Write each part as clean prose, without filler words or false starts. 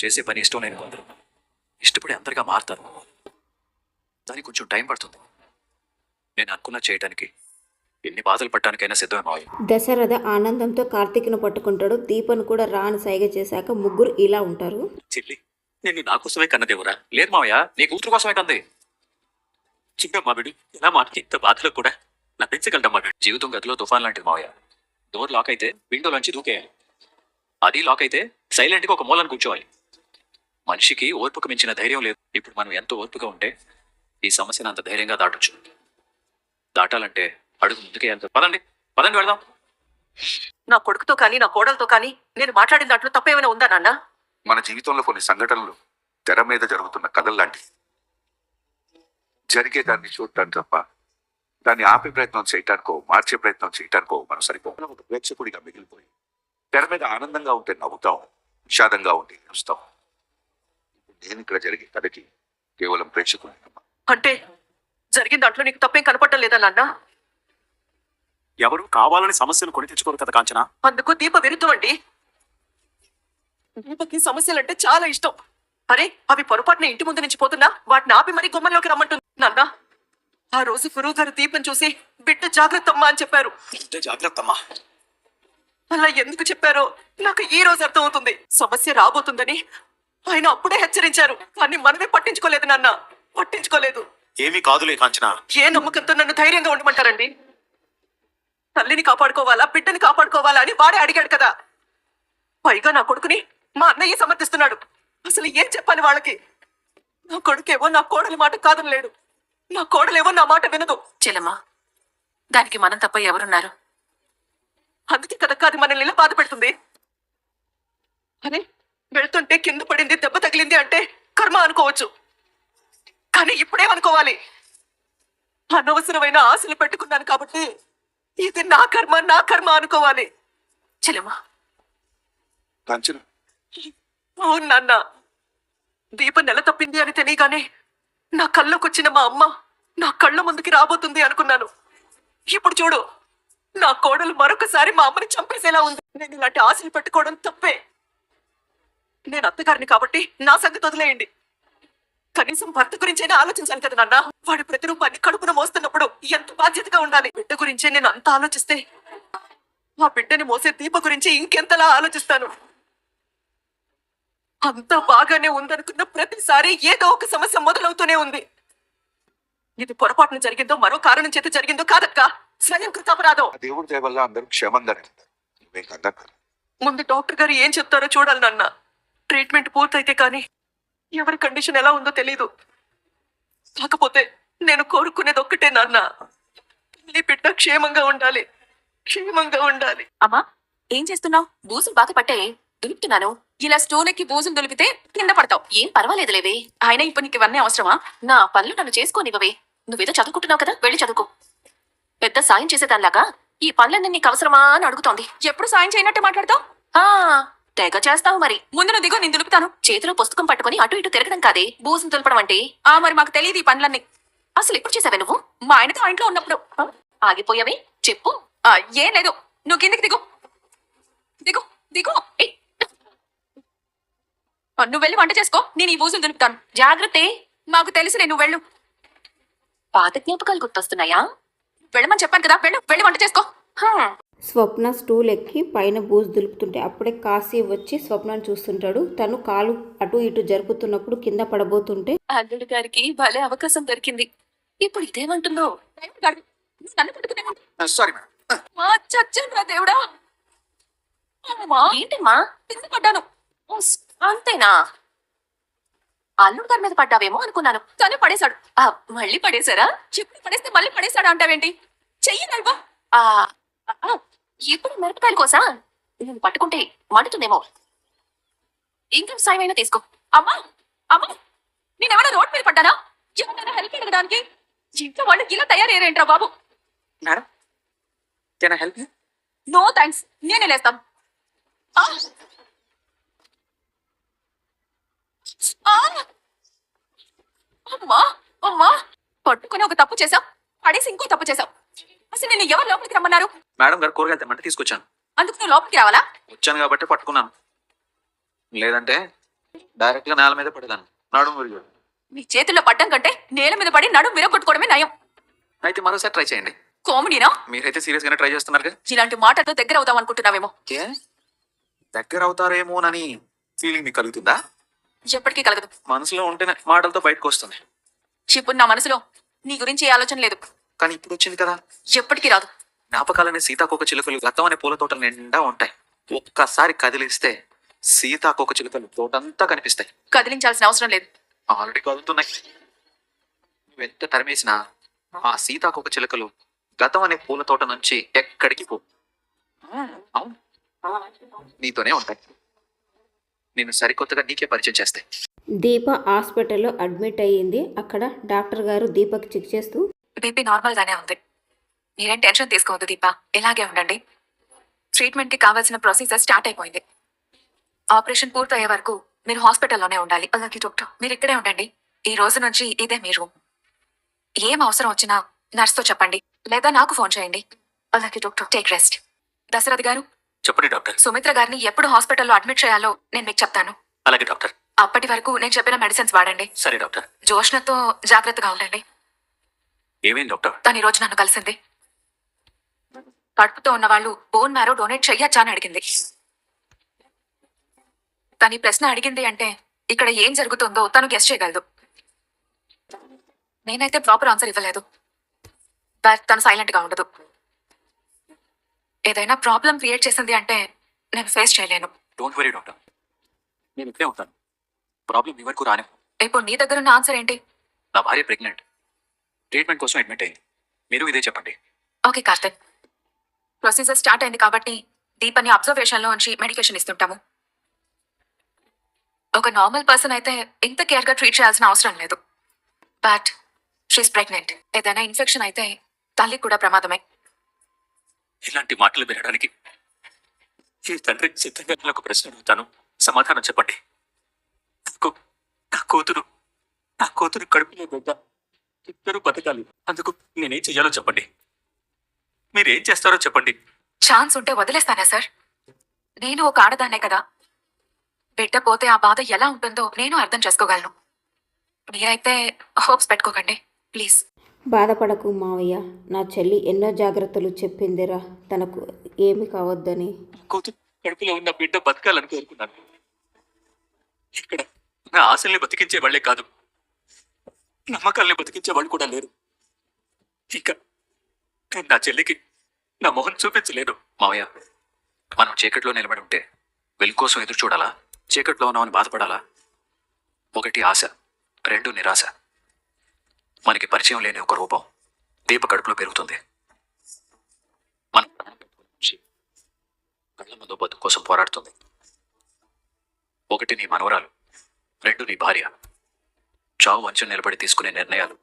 చేసే పని ఇష్టం లేని కొందరు ఇష్టపడి అందరిగా మారుతారు. దానికి కొంచెం టైం పడుతుంది. నేను అనుకున్నా చేయడానికి ఎన్ని బాధలు పడటానికైనా సిద్ధమే మావయ్య. దశరథ ఆనందంతో కార్తీక్ను పట్టుకుంటాడు. దీపన్ కూడా రాని సైగ చేశాక ముగ్గురు ఇలా ఉంటారు. చెల్లి, నేను నా కోసమే కన్నదేవురా. లేదు మావయ్య, నీ కూతురు కోసమే కంది. చిన్న మావిడు ఎలా మాట ఇంత బాధలో కూడా నవ్వించగలడం మావిడు. జీవితం గదిలో తుఫాన్ లాంటిది మావయ్య. డోర్ లాక్ అయితే విండోలోంచి దూకేయాలి. అది లాక్ అయితే సైలెంట్ గా ఒక మూలను కూర్చోవాలి. మనిషికి ఓర్పుకు మించిన ధైర్యం లేదు. ఇప్పుడు మనం ఎంతో ఓర్పుగా ఉంటే ఈ సమస్యను అంత ధైర్యంగా దాటొచ్చు. దాటాలంటే అడుగు ముందుకే వెళ్తాం. పదండి పదండి వెళ్దాం. నా కొడుకుతో కానీ నా కోడలతో కానీ నేను మాట్లాడిన దాంట్లో తప్పేమైనా ఉందా నాన్న? మన జీవితంలో కొన్ని సంఘటనలు తెర మీద జరుగుతున్న కథలు లాంటివి. జరిగే దాన్ని చూడటానికి తప్ప దాన్ని ఆపే ప్రయత్నం చేయటానికో మార్చే ప్రయత్నం చేయటానికో మనం సరిపోకుండా ఒక ప్రేక్షకుడిగా మిగిలిపోయి తెర మీద ఆనందంగా ఉంటే నవ్వుతాం, విషాదంగా ఉంటే ఏడుస్తాం. నేను ఇక్కడ జరిగే కథకి కేవలం ప్రేక్షకుడినమ్మా. అంటే జరిగిన దాంట్లో నీకు తప్పేం కనపడటం లేదా నాన్న? ఎవరు కావాలని సమస్యను కొని తెచ్చుకోరు కదా కాంచనా. అందుకు దీప విరుద్ధం అండి. దీపకి సమస్యలంటే చాలా ఇష్టం. అరే అవి పొరపాటున ఇంటి ముందు నుంచి పోతున్నా వాటిని ఆపి మరీ గుమ్మంలోకి రమ్మంటుంది నాన్న. ఆ రోజు గురువు గారు దీపం చూసి బిడ్డ జాగ్రత్తమ్మా అని చెప్పారు. జాగ్రత్తమ్మా. అలా ఎందుకు చెప్పారో నాకు ఈ రోజు అర్థం అవుతుంది. సమస్య రాబోతుందని ఆయన అప్పుడే హెచ్చరించారు. కానీ మనమే పట్టించుకోలేదు నాన్న, పట్టించుకోలేదు. ఏమీ కాదులే కాంచనా. ఏ నమ్మకంతో నన్ను ధైర్యంగా ఉండమంటారండి? తల్లిని కాపాడుకోవాలా బిడ్డని కాపాడుకోవాలా అని వాడే అడిగాడు కదా. పైగా నా కొడుకుని మా అన్నయ్య సమర్థిస్తున్నాడు. అసలు ఏం చెప్పాలి వాళ్ళకి? నా కొడుకేమో నా కోడలి మాట కాదనలేడు, నా కోడలేమో నా మాట వినదు. చెల్లమ్మా, దానికి మనం తప్ప ఎవరున్నారు? అందుకే కదా అది మనల్ని ఇలా బాధ పెడుతుంది. అరే వెళ్తుంటే కింద పడింది, దెబ్బ తగిలింది అంటే కర్మ అనుకోవచ్చు. కానీ ఇప్పుడేమనుకోవాలి? అనవసరమైన ఆశలు పెట్టుకున్నాను కాబట్టి ఇది నా కర్మ అనుకోవాలి. చెల్లమ్మా, కాంచన, అవును నాన్న, దీపం నెల తప్పింది అని తెలియగానే నా కళ్ళకొచ్చిన మా అమ్మ నా కళ్ళ ముందుకి రాబోతుంది అనుకున్నాను. ఇప్పుడు చూడు, నా కోడలు మరొకసారి మా అమ్మని చంపేసేలా ఉంది. నేను ఇలాంటి ఆశలు పెట్టుకోవడం తప్పే. నేను అత్తగారిని కాబట్టి నా సంగతి వదిలేయండి. కనీసం భర్త గురించైనా ఆలోచించాలి కదా నాన్న. వాడి ప్రతిరూపాన్ని కడుపున మోస్తున్నప్పుడు ఎంత బాధ్యతగా ఉండాలి. బిడ్డ గురించే నేను అంత ఆలోచిస్తే ఆ బిడ్డని మోసే దీప గురించి ఇంకెంతలా ఆలోచిస్తాను. అంతా బాగానే ఉందనుకున్న ప్రతిసారి ఏదో ఒక సమస్య మొదలవుతూనే ఉంది. ఇది పొరపాటున జరిగిందో మరో కారణం చేత జరిగిందో కాదక్క, స్వయం కృతాపరాధం. ఆ దేవుడి దయ వల్ల అందరూ క్షేమంగానే ఉంటారు. నువ్వేం కంగారు పడకు. ముందు డాక్టర్ గారు ఏం చెప్తారో చూడాలి నాన్న. ట్రీట్మెంట్ పూర్తయితే కానీ ఎవరి కండిషన్ ఎలా ఉందో తెలీదు. కాకపోతే నేను కోరుకునేది ఒక్కటే నాన్న, నీ బిడ్డ క్షేమంగా ఉండాలి, క్షేమంగా ఉండాలి. అమ్మా ఏం చేస్తున్నావు? బూజులు బాగా పట్టాయి, దులుపుతున్నాను. ఇలా స్టోన్ ఎక్కి బూజులు దులిపితే కింద పడతావు. ఏం పర్వాలేదులేవే. ఆయన ఇప్పుడు నీకు ఇవన్నీ అవసరమా? నా పనులు నన్ను చేసుకోనివ్వవే. నువ్వేదో చదువుకుంటున్నావు కదా, వెళ్ళి చదువుకో. పెద్ద సాయం చేసేదానిలాగా ఈ పనులన్నీ నీకు అవసరమా అని అడుగుతోంది. ఎప్పుడు సాయం చేయనట్టు మాట్లాడతావు? తెగ చేస్తావు. మరి ముందు నువ్వు దిగో, నేను దులుపుతాను. చేతిలో పుస్తకం పట్టుకుని అటు ఇటు తిరగడం కాదే బూజును దులపడం అంటే. మరి మాకు తెలియదు ఈ పనులన్నీ. అసలు ఎప్పుడు చేసావే నువ్వు? మా ఆయనతో ఇంట్లో ఉన్నప్పుడు. ఆగిపోయావే చెప్పు. ఏం లేదు, నువ్వు కిందికి దిగు దిగు దిగు. నువ్వు వెళ్ళి వంట చేసుకో, నేను ఈ బూజులు దులుపుతాను. జాగ్రత్త, మాకు తెలుసులే, నువ్వు వెళ్ళు. పాత జ్ఞాపకాలు గుర్తొస్తున్నాయా? వెళ్ళమని చెప్పాను కదా, వెళ్ళు, వెళ్ళి వంట చేసుకో. స్వప్న స్టూల్ ఎక్కి పైన బూజు దులుపుతుంటే అప్పుడే కాశీ వచ్చి స్వప్నను చూస్తుంటాడు. తను కాలు అటు ఇటు జరుపుతున్నప్పుడు కింద పడబోతుంటే అల్లుడు గారికి భలే అవకాశం దొరికింది. ఇప్పుడు ఇదేమంటుందో. నన్ను పట్టుకునే సారీ మేడం. చచ్చాను దేవుడా. ఏంటమ్మా కింద పడ్డాను. అంతేనా? అల్లుడు గారి మీద పడ్డావేమో అనుకున్నాను. తను పడేశాడు. మళ్ళీ పడేశారా? ఎప్పుడు పడేస్తే మళ్ళీ పడేశాడు అంటావేంటి? చెయ్యి నవ్వా. ఇప్పుడు మిరపకాయల కోసా? నేను పట్టుకుంటే మండుతుందేమో. ఇంకా సాయం అయినా తీసుకో. అమ్మా అమ్మా, నేనేమైనా రోడ్ మీద పడ్డానా? ఎవరైనా హెల్ప్ అడగడానికి? ఇంట్లో వాళ్ళు ఇలా తయారయ్యారేంట్రా బాబు? Madam, can I help you? No thanks, నేనే లేస్తాను. అమ్మా అమ్మా, పట్టుకుని ఒక తప్పు చేశావు, పడేసి ఇంకో తప్పు చేశావు. అసలు నేను ఎవరు లోపలికి రమ్మన్నారు? మేడం గారు కూరగాయలు తెమ్మంటే తీసుకొచ్చాను. అందుకు నువ్వు లోపలికి రావాలా? వచ్చాను కాబట్టి పట్టుకున్నాను, లేదంటే డైరెక్ట్ గా నేల మీద పడేదాన్ని. నడుము విరిగాడు. మీ చేతుల్లో పడ్డం కంటే నేల మీద పడి నడుము విరగొట్టుకోవడమే నయం. అయితే మరోసారి ట్రై చేయండి. కామెడీనా? మీరైతే సీరియస్ గానే ట్రై చేస్తున్నారుగా. ఇలాంటి మాటలతో దగ్గర అవుదాం అనుకుంటున్నావేమో. ఏ దగ్గర అవుతారేమోనని ఫీలింగ్ మీకు కలుగుతుందా? ఎప్పటికీ కలగదు. మనసులో ఉంటేనే మాటలతో బయటకు వస్తుంది. ఇప్పుడు నా మనసులో నీ గురించి ఏ ఆలోచన లేదు. కానీ ఇప్పుడు వచ్చింది కదా. ఎప్పటికీ రాదు. జ్ఞాపకాలనే సీతాకోక చిలుకలు గతం అనే పూల తోటలు నిండా ఉంటాయి. ఒక్కసారి కదిలిస్తే సీతాకోక చిలుకలు తోటంతా కనిపిస్తాయి. కదిలించాల్సిన అవసరం లేదు. ఆల్రెడీ కదులుతున్నాయి. నువ్వెంత తరిమేసినా ఆ సీతాకోక చిలుకలు గతం అనే పూల తోట నుంచి ఎక్కడికి పో. అవును, నీతోనే ఉంటాయి. నేను సరికొత్తగా నీకే పరిచయం చేస్తాయి. దీప హాస్పిటల్లో అడ్మిట్ అయ్యింది. అక్కడ డాక్టర్ గారు దీపకి చెక్ చేస్తూ, బీపీ నార్మల్ గానే ఉంది. మీరేం టెన్షన్ తీసుకోవద్దు దీప, ఇలాగే ఉండండి. ట్రీట్మెంట్ కి కావాల్సిన ప్రొసీజర్ స్టార్ట్ అయిపోయింది. ఆపరేషన్ పూర్తయ్యే వరకు మీరు హాస్పిటల్లోనే ఉండాలి. అలాగే డాక్టర్, మీరు ఇక్కడే ఉండండి. ఈ రోజు నుంచి ఇదే మీ రూమ్. ఏం అవసరం వచ్చినా నర్స్తో చెప్పండి, లేదా నాకు ఫోన్ చేయండి. అలాగే డాక్టర్, టేక్ రెస్ట్. దశరథ్ గారు, చెప్పండి డాక్టర్. సుమిత్ర గారిని ఎప్పుడు హాస్పిటల్లో అడ్మిట్ చేయాలో నేను మీకు చెప్తాను. అలాగే డాక్టర్. అప్పటి వరకు నేను చెప్పిన మెడిసిన్స్ వాడండి. సరే డాక్టర్. జోష్నతో జాగ్రత్తగా ఉండండి. ఏమేం డాక్టర్? తను ఈ రోజు నన్ను కలిసింది. కడుపుతో ఉన్న వాళ్ళు బోన్ మ్యారో డొనేట్ చెయ్యొచ్చా అని అడిగింది. తను ఈ ప్రశ్న అడిగింది అంటే ఇక్కడ ఏం జరుగుతుందో తను గెస్ చేయగలదు. నేనైతే ప్రాపర్ ఆన్సర్ ఇవ్వలేదు. బట్ తను సైలెంట్ గా ఉండదు. ఏదైనా ప్రాబ్లం క్రియేట్ చేసింది అంటే నేను ఫేస్ చేయలేను. డోంట్ వరీ డాక్టర్, నేను ఇక్కడే ఉంటాను. ప్రాబ్లం మీ వరకు రానే. ఇప్పుడు నీ దగ్గర ఉన్న ఆన్సర్ ఏంటి? నా భార్య ప్రెగ్నెంట్, ట్రీట్మెంట్ కోసం అడ్మిట్ అయింది. మీరు ఇదే చెప్పండి. ఓకే కార్తిక్, ప్రొసీజర్ స్టార్ట్ అయింది కాబట్టి దీపని అబ్జర్వేషన్ లో ఉంచి మెడికేషన్ ఇస్తుంటాము. ఒక నార్మల్ పర్సన్ అయితే ఇంత కేర్ గా ట్రీట్ చేయాల్సిన అవసరం లేదు. But she's pregnant. ఏదైనా ఇన్ఫెక్షన్ అయితే తల్లి కూడా ప్రమాదమే. ఇలాంటి మాటలు వినడానికి ఈ తండ్రి సిద్ధంగా నేను ఒక ప్రశ్న అడుగుతాను, సమాధానం చెప్పండి. నా కూతురు కడుపులో బిడ్డ, ఇద్దరు బతకాలి. అందుకు నేనేం చెయ్యాలో చెప్పండి. మీరేం చేస్తారో చెప్పండి. ఛాన్స్ ఉంటే వదిలేస్తానా సార్? నేను ఒక ఆడదాన్నే కదా. బిడ్డ పోతే ఆ బాధ ఎలా ఉంటుందో నేను అర్థం చేసుకోగలను. మీరైతే హోప్స్ పెట్టుకోకండి ప్లీజ్. బాధపడకు మావయ్య, నా చెల్లి ఎన్నో జాగ్రత్తలు చెప్పిందిరా తనకు ఏమి కావద్దని. కూతురు కడుపులో ఉన్న బిడ్డ బతకాలని కోరుకున్నాను. ఇక్కడ నా ఆశల్ని బతికించే వాళ్లే కాదు, నమ్మకాల్ని బతికించే వాళ్ళు కూడా లేరు. ఇంకా నేను నా చెల్లికి నా మొహం చూపించలేను. మావయ్య, మనం చీకట్లో నిలబడి ఉంటే వెలుగు కోసం ఎదురు చూడాలా, చీకట్లో ఉన్నామని బాధపడాలా? ఒకటి ఆశ, రెండు నిరాశ. మనకి పరిచయం లేని ఒక రూపం దీప కడుపులో పెరుగుతుంది. మన కళ్ళ ముందు బతుకు కోసం పోరాడుతుంది. ఒకటి నీ మనవరాలు, రెండు నీ భార్య. చావు అంచు నిలబడి తీసుకునే నిర్ణయాలు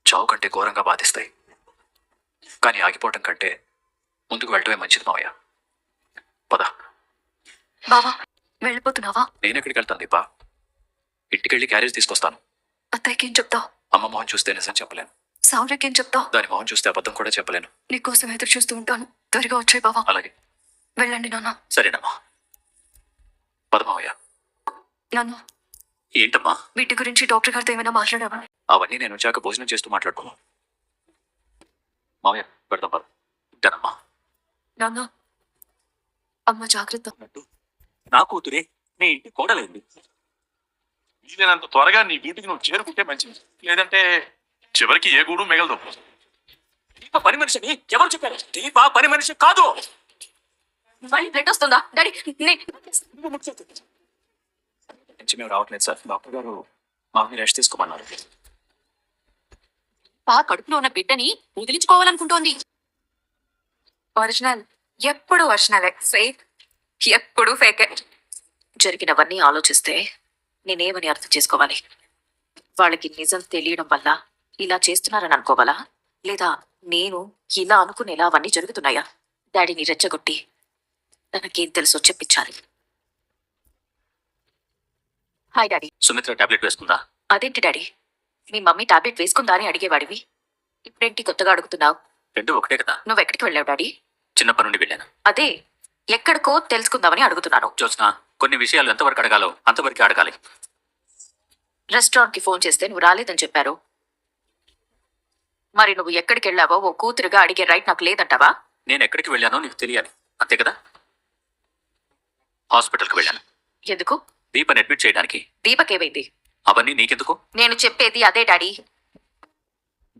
చావు కంటే ఘోరంగా బాధిస్తాయి. కానీ ఆగిపోవటం కంటే ముందుకు వెళ్ళటమే మంచిది మావయ్య. పద. బావా, వెళ్ళిపోతున్నావా? నేనెక్కడికి వెళ్తాను దీపా? ఇంటికెళ్ళి క్యారేజ్ తీసుకొస్తాను. అత్తయ్యకి ఏం చెప్తావు? అమ్మ మొహం చూస్తే నిజం చెప్పలేను, సౌర్యకి ఏం చెప్తావు? దాని మొహం చూస్తే అబద్ధం కూడా చెప్పలేను. నీకోసం ఎదురు చూస్తూ ఉంటాను. త్వరగా వచ్చాయి బావా. అలాగే. వెళ్ళండి నాన్న. సరేనమ్మా, పద మావయ్య. నాన్న, ఏంటమ్మా? వీటి గురించి డాక్టర్ గారితో ఏమైనా మాట్లాడావా? అవన్నీ నేను వచ్చాక భోజనం చేస్తూ మాట్లాడుకోను. మావయ్య పెడదాం పద. ఉంటానమ్మా. నాన్న, అమ్మ జాగ్రత్త. అన్నట్టు నా కూతురే నీ ఇంటి కోడలేంది. వీలైనంత త్వరగా నీ వీటికి నువ్వు చేరుకుంటే మంచిది, లేదంటే చివరికి ఏ గూడు మిగలదు. దీప పని మనిషిని ఎవరు చెప్పారు? దీప పని మనిషి కాదు. మళ్ళీ బ్లడ్ వస్తుందా డాడీ? నుంచి మేము రావట్లేదు సార్. డాక్టర్ గారు మామూలు రెస్ట్ తీసుకోమన్నారు. కడుపులో ఉన్న బిడ్డని వదిలించుకోవాలనుకుంటోంది. ఒరిజినల్ ఎప్పుడు ఒరిజినలే, ఫేక్ ఎప్పుడు ఫేకే. జరిగినవన్నీ ఆలోచిస్తే నేనేమని అర్థం చేసుకోవాలి? వాళ్ళకి నిజం తెలియడం వల్ల ఇలా చేస్తున్నారని అనుకోవాలా, లేదా నేను ఇలా అనుకునేలా అవన్నీ జరుగుతున్నాయా? డాడీని రెచ్చగొట్టి తనకేం తెలుసో చెప్పించాలి. Hi daddy. సుమిత్ర టాబ్లెట్ వేసుకుందా? అదేంటి డాడీ, మీ మమ్మీ టాబ్లెట్ వేసుకుందా అని అడిగేవాడివి, ఇప్పుడేంటి కొత్తగా అడుగుతున్నావు? రెండు ఒకటే కదా. నువ్వెక్కడికి వెళ్ళావు డాడీ? చిన్నప్పటి నుండి వెళ్ళాను. అదే ఎక్కడికో తెలుసుకుందామని అడుగుతున్నాను. జ్యోత్స్న, కొన్ని విషయాలు ఎంతవరకు అడగాలో అంతవరకు అడగాలి. రెస్టారెంట్ కి ఫోన్ చేస్తే నువ్వు రాలేదని చెప్పారు. మరి నువ్వు ఎక్కడికి వెళ్ళావో ఓ కూతురుగా అడిగే రైట్ నాకు లేదంటావా? నేను ఎక్కడికి వెళ్ళానో నీకు తెలియాలి, అంతే కదా? హాస్పిటల్కి వెళ్ళాను. ఎందుకు? దీపని అడ్మిట్ చేయడానికి. దీపకేమైంది? అవన్నీ నీకెందుకు? నేను చెప్పేది అదే డాడీ.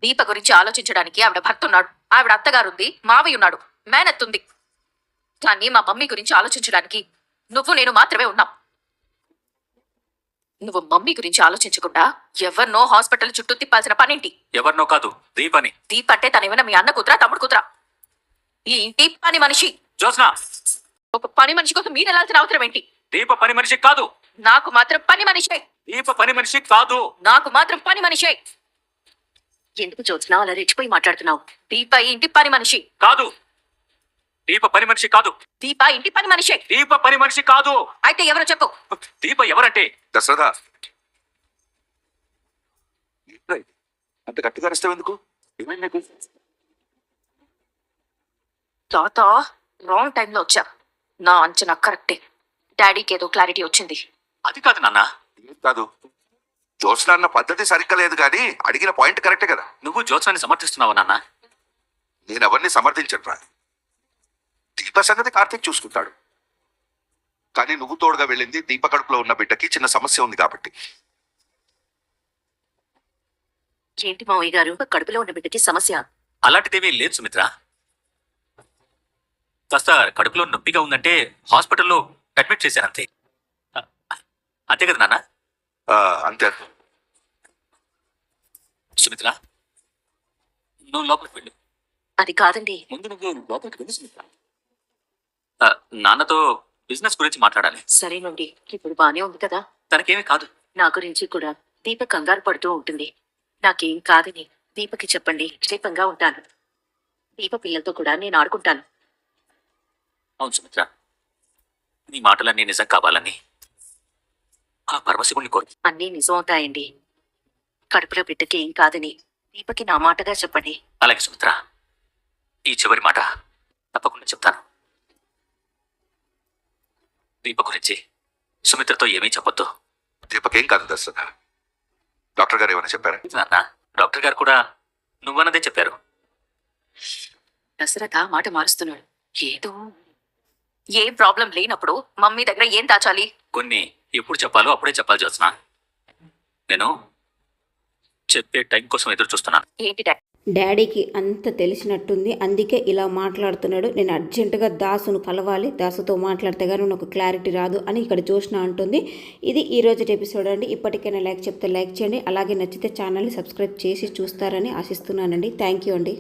దీప గురించి ఆలోచించడానికి ఆవిడ భర్త ఉన్నాడు, ఆవిడ అత్తగారుంది, మావయ్య ఉన్నాడు, మేనత్తుంది. కానీ మా మమ్మీ గురించి ఆలోచించడానికి నువ్వు నేను మాత్రమే ఉన్నాం. నువ్వు మమ్మీ గురించి ఆలోచించకుండా ఎవరినో హాస్పిటల్ చుట్టూ తిప్పాల్సిన పనేంటి? ఎవరినో కాదు, దీపని. దీప అంటే తనేమైనా మీ అన్న కూతురా, తమ్ముడు కూతురా? ఈ ఇంటి పని మనిషి. జ్యోత్స్న, ఒక పని మనిషి కోసం మీరు వెళ్ళాల్సిన అవసరం ఏంటి? దీప పని మనిషి కాదు. నాకు మాత్రం పని మనిషే. దీప పని మనిషి కాదు. నాకు మాత్రం పని మనిషే. ఎందుకు చూసినా అలా రెచ్చిపోయి మాట్లాడుతున్నావు? దీప ఈ ఇంటి పని మనిషి కాదు. దీప పని మనిషి కాదు. దీప ఇంటి పని మనిషే. దీప పని మనిషి కాదు. అయితే ఎవరో చెప్పు. దీప ఎవరంటే? దశరథ, ఏంట్రా ఇది? అంత గట్టిగా అరిస్తావు ఎందుకు? ఏమైంది నీకు? తాత రాంగ్ టైంలో వచ్చా. నా అంచనా కరెక్టే. డాడీకి ఏదో క్లారిటీ వచ్చింది. అది కాదు నాన్న. ఏం కాదు, జ్యోత్స్న అన్న పద్ధతి సరిగ్గా లేదు, కానీ అడిగిన పాయింట్ కరెక్టే కదా. నువ్వు జ్యోత్స్నాన్ని సమర్థిస్తున్నావా నాన్న? నేను ఎవరిని సమర్థించను రా. దీప సంగతి కార్తీక్ చూసుకుంటాడు, కానీ నువ్వు తోడుగా వెళ్ళింది దీప కడుపులో ఉన్న బిడ్డకి చిన్న సమస్య ఉంది కాబట్టి. ఏంటి మావయ్య గారు, కడుపులో ఉన్న బిడ్డకి సమస్య? అలాంటిదేమీ లేదు సుమిత్ర. కాస్త కడుపులో నొప్పిగా ఉందంటే హాస్పిటల్లో అడ్మిట్ చేశారు, అంతే. అంతే కదా నాన్న? అంతే. సుమిత్ర, నువ్వు లోపలికి వెళ్ళు. అది కాదండి. ముందు నువ్వు లోపలికి వెళ్ళు సుమిత్ర. నాన్నతో బిజినెస్ గురించి మాట్లాడాలి. సరేనండి, ఇప్పుడు బానే ఉంది కదా? తనకేమీ కాదు. నా గురించి కూడా దీప కంగారు పడుతూ ఉంటుంది. నాకేం కాదని దీపకి చెప్పండి, క్షేమంగా ఉంటాను. దీప పిల్లలతో కూడా నేను ఆడుకుంటాను. అవును సుమిత్ర, నీ మాటలన్నీ నిజం కావాలని ఆ పరమశివుణ్ణి కోరు. అన్నీ నిజమవుతాయండి. కడుపులో బిడ్డకి ఏం కాదని దీపకి నా మాటగా చెప్పండి. అలాగే సుమిత్ర, ఈ చివరి మాట తప్పకుండా చెప్తాను. దీప గురించి సుమిత్రతో ఏమీ చెప్పొద్దు. దీపకేం కాదు దశరథ. డాక్టర్ గారు ఏమైనా చెప్పారా? నాన్న, డాక్టర్ గారు కూడా నువ్వన్నదే చెప్పారు. దశరథ మాట మారుస్తున్నాడు. ఏదో ఏ ప్రాబ్లం లేనప్పుడు మమ్మీ దగ్గర ఏం దాచాలి? కొన్ని ఎప్పుడు చెప్పాలో అప్పుడే చెప్పాలి జ్యోత్స్న. నేను చెప్పే టైం కోసం ఎదురు చూస్తున్నాను. ఏంటి డాడీ? డాడీకి అంత తెలిసినట్టుంది, అందుకే ఇలా మాట్లాడుతున్నాడు. నేను అర్జెంటుగా దాసును కలవాలి, దాసుతో మాట్లాడితే కానీ నాకు క్లారిటీ రాదు అని ఇక్కడ జ్యోత్స్న అంటుంది. ఇది ఈరోజు ఎపిసోడ్ అండి. ఇప్పటికైనా లైక్ చెప్తే లైక్ చేయండి, అలాగే నచ్చితే ఛానల్ని సబ్స్క్రైబ్ చేసి చూస్తారని ఆశిస్తున్నానండి. థ్యాంక్ యూ అండి.